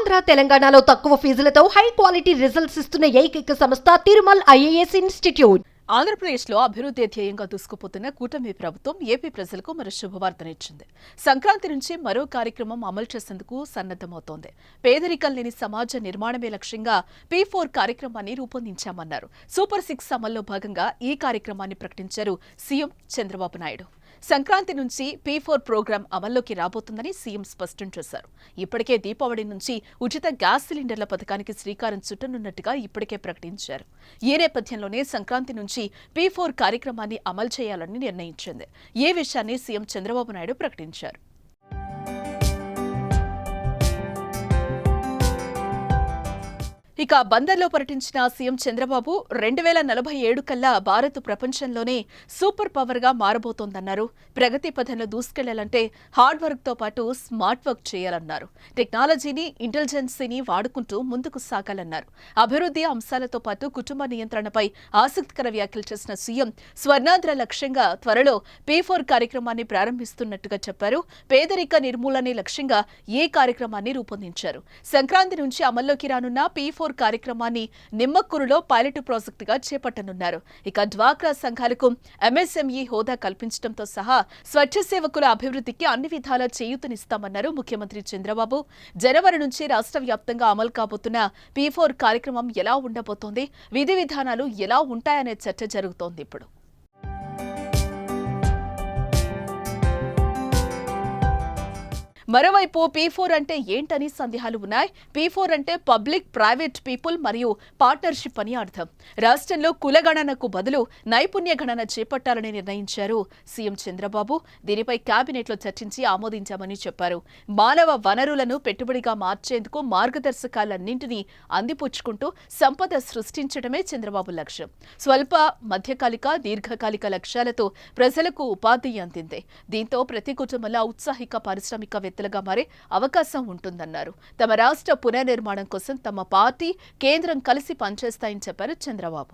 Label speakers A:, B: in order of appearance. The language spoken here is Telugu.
A: ఆంధ్ర తెలంగాణలో తక్కువ ఫీజులతో హై క్వాలిటీ రిజల్ట్స్ ఇస్తున్న ఏకైక సంస్థ తిరుమల్ ఐఏఎస్ ఇన్స్టిట్యూట్.
B: ఆంధ్రప్రదేశ్లో అభివృద్ధి ధ్యేయంగా దూసుకుపోతున్న కూటమి ప్రభుత్వం ఏపీ ప్రజలకు మరో శుభవార్తనిచ్చింది. సంక్రాంతి నుంచి మరో కార్యక్రమం అమలు చేసేందుకు సన్నద్దమవుతోంది. పేదరికం లేని సమాజ నిర్మాణమే లక్ష్యంగా P4 కార్యక్రమాన్ని రూపొందించామన్నారు. సూపర్ 6 అమల్లో భాగంగా ఈ కార్యక్రమాన్ని ప్రకటించారు సీఎం చంద్రబాబు నాయుడు. సంక్రాంతి నుంచి P4 ప్రోగ్రాం అమల్లోకి రాబోతుందని సీఎం స్పష్టం చేశారు. ఇప్పటికే దీపావళి నుంచి ఉచిత గ్యాస్ సిలిండర్ల పథకానికి శ్రీకారం చుట్టనున్నట్టుగా ఇప్పటికే ప్రకటించారు. ఈ నేపథ్యంలోనే సంక్రాంతి నుంచి P4 కార్యక్రమాన్ని అమలు చేయాలని నిర్ణయించింది. ఈ విషయాన్ని సీఎం చంద్రబాబు నాయుడు ప్రకటించారు. ఇక బందర్లో పర్యటించిన సీఎం చంద్రబాబు 2047 కల్లా భారత్ ప్రపంచంలోనే సూపర్ పవర్ గా మారబోతోందన్నారు. ప్రగతి పథంలో దూసుకెళ్లాలంటే హార్డ్ వర్క్ తో పాటు స్మార్ట్ వర్క్ చేయాలన్నారు. టెక్నాలజీని, ఇంటెలిజెన్సీని వాడుకుంటూ ముందుకు సాగాలన్నారు. అభివృద్ధి అంశాలతో పాటు కుటుంబ నియంత్రణపై ఆసక్తికర వ్యాఖ్యలు చేసిన సీఎం స్వర్ణాంధ్ర లక్ష్యంగా త్వరలో P4 కార్యక్రమాన్ని ప్రారంభిస్తున్నట్టుగా చెప్పారు. పేదరిక నిర్మూలనే లక్ష్యంగా ఈ కార్యక్రమాన్ని రూపొందించారు. సంక్రాంతి నుంచి అమల్లోకి రానున్న P4 కార్యక్రమాన్ని నిమ్మకూరులో పైలట్ ప్రాజెక్టుగా చేపట్టనున్నారు. ఇక డ్వాక్రా సంఘాలకు MSME హోదా కల్పించడంతో సహా స్వచ్ఛ సేవకుల అభివృద్ధికి అన్ని విధాలా చేయూతనిస్తామన్నారు ముఖ్యమంత్రి చంద్రబాబు. జనవరి నుంచి రాష్ట్ర వ్యాప్తంగా అమలు కాబోతున్న P4 కార్యక్రమం ఎలా ఉండబోతోంది, విధి విధానాలు ఎలా ఉంటాయనే చర్చ జరుగుతోంది ఇప్పుడు. మరోవైపు P4 అంటే ఏంటని సందేహాలు ఉన్నాయి. P4 అంటే పబ్లిక్ ప్రైవేట్ పీపుల్ మరియు పార్ట్నర్షిప్ అని అర్థం. రాష్ట్రంలో కులగణనకు బదులు నైపుణ్య గణన చేపట్టాలని నిర్ణయించారు సీఎం చంద్రబాబు. దీనిపై కేబినెట్లో చర్చించి ఆమోదించామని చెప్పారు. మానవ వనరులను పెట్టుబడిగా మార్చేందుకు మార్గదర్శకాలన్నింటినీ అందిపుచ్చుకుంటూ సంపద సృష్టించడమే చంద్రబాబు లక్ష్యం. స్వల్ప, మధ్యకాలిక, దీర్ఘకాలిక లక్ష్యాలతో ప్రజలకు ఉపాధి అందిందే. దీంతో ప్రతి కుటుంబంలో ఔత్సాహిక పారిశ్రామిక గా మారే అవకాశం ఉంటుందన్నారు. తమ రాష్ట్ర పునర్నిర్మాణం కోసం తమ పార్టీ, కేంద్రం కలిసి పనిచేస్తాయని చెప్పారు చంద్రబాబు.